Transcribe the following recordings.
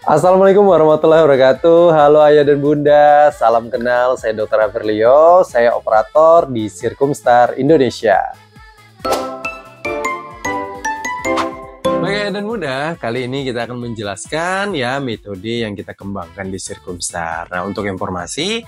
Assalamualaikum warahmatullahi wabarakatuh. Halo ayah dan bunda, salam kenal. Saya Dr. Averlio, saya operator di Circumstar Indonesia. Baik ayah dan bunda, kali ini kita akan menjelaskan ya metode yang kita kembangkan di Circumstar. Nah, untuk informasi,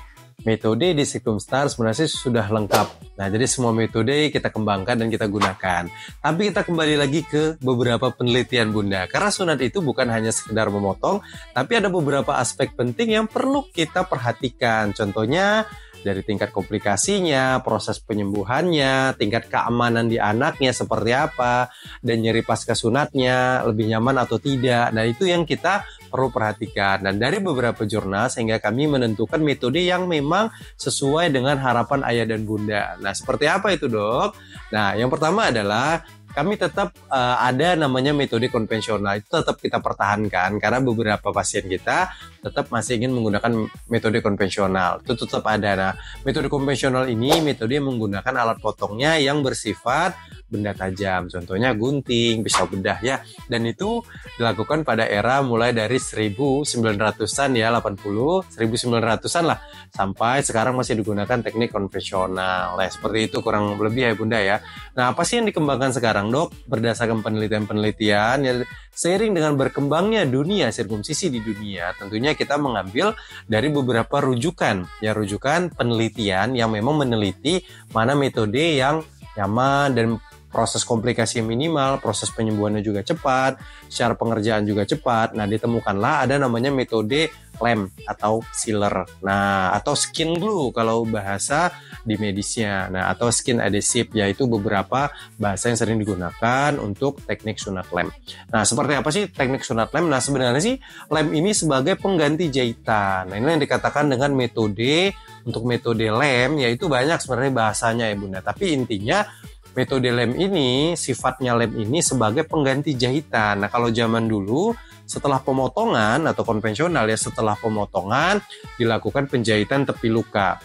metode di Circumstar sebenarnya sudah lengkap. Nah, jadi semua metode kita kembangkan dan kita gunakan. Tapi kita kembali lagi ke beberapa penelitian bunda. Karena sunat itu bukan hanya sekedar memotong, tapi ada beberapa aspek penting yang perlu kita perhatikan. Contohnya dari tingkat komplikasinya, proses penyembuhannya, tingkat keamanan di anaknya seperti apa, dan nyeri pasca sunatnya lebih nyaman atau tidak. Nah, itu yang kita perlu perhatikan. Dan dari beberapa jurnal sehingga kami menentukan metode yang memang sesuai dengan harapan ayah dan bunda. Nah, seperti apa itu dok? Nah, yang pertama adalah kami tetap ada namanya metode konvensional, itu tetap kita pertahankan karena beberapa pasien kita tetap masih ingin menggunakan metode konvensional, itu tetap ada. Nah, metode konvensional ini metode yang menggunakan alat potongnya yang bersifat benda tajam, contohnya gunting, pisau bedah ya, dan itu dilakukan pada era mulai dari 1900-an ya, 80, 1900-an lah, sampai sekarang masih digunakan teknik konvensional. Nah, seperti itu kurang lebih ya bunda ya. Nah, apa sih yang dikembangkan sekarang dok? Berdasarkan penelitian-penelitian ya, seiring dengan berkembangnya dunia sirkumsisi di dunia, tentunya kita mengambil dari beberapa rujukan ya, rujukan penelitian yang memang meneliti mana metode yang nyaman dan proses komplikasi minimal, proses penyembuhannya juga cepat, secara pengerjaan juga cepat. Nah, ditemukanlah ada namanya metode lem atau sealer. Nah, atau skin glue kalau bahasa di medisnya. Nah, atau skin adhesive, yaitu beberapa bahasa yang sering digunakan untuk teknik sunat lem. Nah, seperti apa sih teknik sunat lem? Nah, sebenarnya sih lem ini sebagai pengganti jahitan. Nah, ini yang dikatakan dengan metode, untuk metode lem, yaitu banyak sebenarnya bahasanya ya bunda. Tapi intinya metode lem ini, sifatnya lem ini sebagai pengganti jahitan. Nah, kalau zaman dulu, setelah pemotongan atau konvensional ya, setelah pemotongan dilakukan penjahitan tepi luka.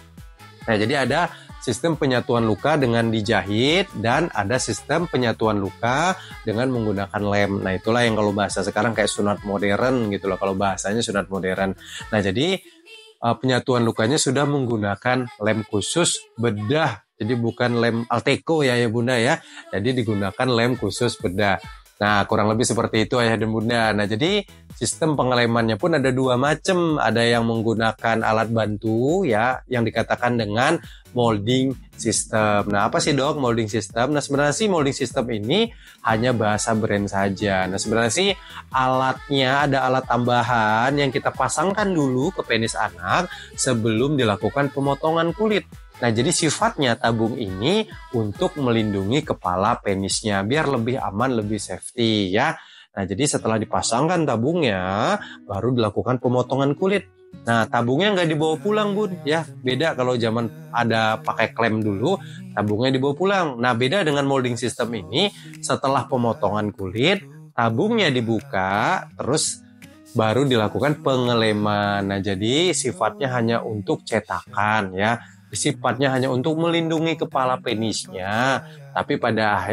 Nah, jadi ada sistem penyatuan luka dengan dijahit dan ada sistem penyatuan luka dengan menggunakan lem. Nah, itulah yang kalau bahasa sekarang kayak sunat modern gitu loh, kalau bahasanya sunat modern. Nah, jadi penyatuan lukanya sudah menggunakan lem khusus bedah. Jadi bukan lem Alteco ya bunda ya. Jadi digunakan lem khusus bedah. Nah, kurang lebih seperti itu ayah dan bunda. Nah, jadi sistem pengelemannya pun ada dua macam. Ada yang menggunakan alat bantu ya, yang dikatakan dengan molding system. Nah, apa sih dok molding system? Nah, sebenarnya sih molding system ini hanya bahasa brand saja. Nah, sebenarnya sih alatnya ada alat tambahan yang kita pasangkan dulu ke penis anak sebelum dilakukan pemotongan kulit. Nah, jadi sifatnya tabung ini untuk melindungi kepala penisnya biar lebih aman, lebih safety ya. Nah, jadi setelah dipasangkan tabungnya, baru dilakukan pemotongan kulit. Nah, tabungnya nggak dibawa pulang bun ya. Beda kalau zaman ada pakai klem dulu, tabungnya dibawa pulang. Nah, beda dengan molding system ini, setelah pemotongan kulit, tabungnya dibuka, terus baru dilakukan pengeleman. Nah, jadi sifatnya hanya untuk cetakan ya. Sifatnya hanya untuk melindungi kepala penisnya, tapi pada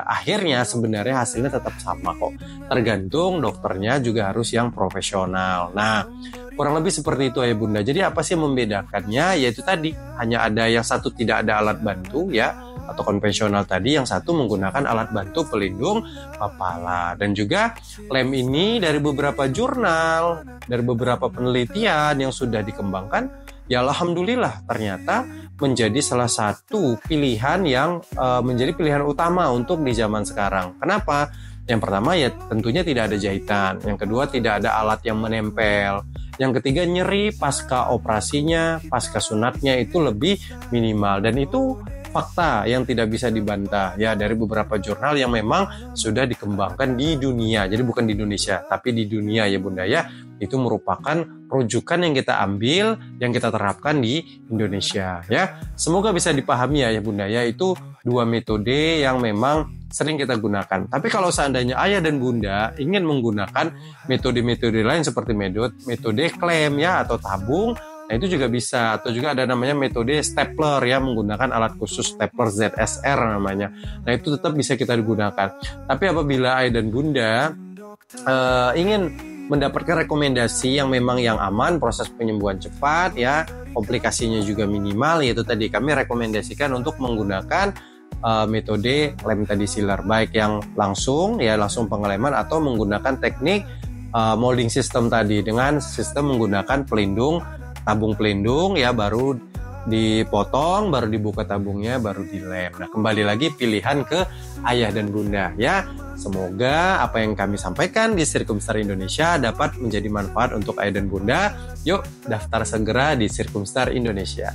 akhirnya sebenarnya hasilnya tetap sama kok. Tergantung dokternya juga harus yang profesional. Nah, kurang lebih seperti itu ya bunda. Jadi apa sih membedakannya? Yaitu tadi hanya ada yang satu tidak ada alat bantu ya, atau konvensional tadi, yang satu menggunakan alat bantu pelindung kepala. Dan juga lem ini dari beberapa jurnal, dari beberapa penelitian yang sudah dikembangkan, ya alhamdulillah ternyata menjadi salah satu pilihan yang menjadi pilihan utama untuk di zaman sekarang. Kenapa? Yang pertama ya tentunya tidak ada jahitan. Yang kedua tidak ada alat yang menempel. Yang ketiga nyeri pasca operasinya, pasca sunatnya itu lebih minimal. Dan itu fakta yang tidak bisa dibantah ya dari beberapa jurnal yang memang sudah dikembangkan di dunia. Jadi bukan di Indonesia, tapi di dunia ya bunda ya. Itu merupakan rujukan yang kita ambil, yang kita terapkan di Indonesia ya. Semoga bisa dipahami ya bunda ya. Itu dua metode yang memang sering kita gunakan. Tapi kalau seandainya ayah dan bunda ingin menggunakan metode-metode lain seperti metode klem ya atau tabung, nah itu juga bisa. Atau juga ada namanya metode stapler ya, menggunakan alat khusus stapler ZSR namanya. Nah itu tetap bisa kita digunakan. Tapi apabila ayah dan bunda ingin mendapatkan rekomendasi yang memang yang aman, proses penyembuhan cepat ya, komplikasinya juga minimal, yaitu tadi kami rekomendasikan untuk menggunakan metode lem tadi sealer, baik yang langsung pengeleman atau menggunakan teknik molding system tadi dengan sistem menggunakan pelindung, tabung pelindung ya, baru dipotong, baru dibuka tabungnya, baru dilem. Nah, kembali lagi pilihan ke ayah dan bunda ya. Semoga apa yang kami sampaikan di Circumstar Indonesia dapat menjadi manfaat untuk ayah dan bunda. Yuk daftar segera di Circumstar Indonesia.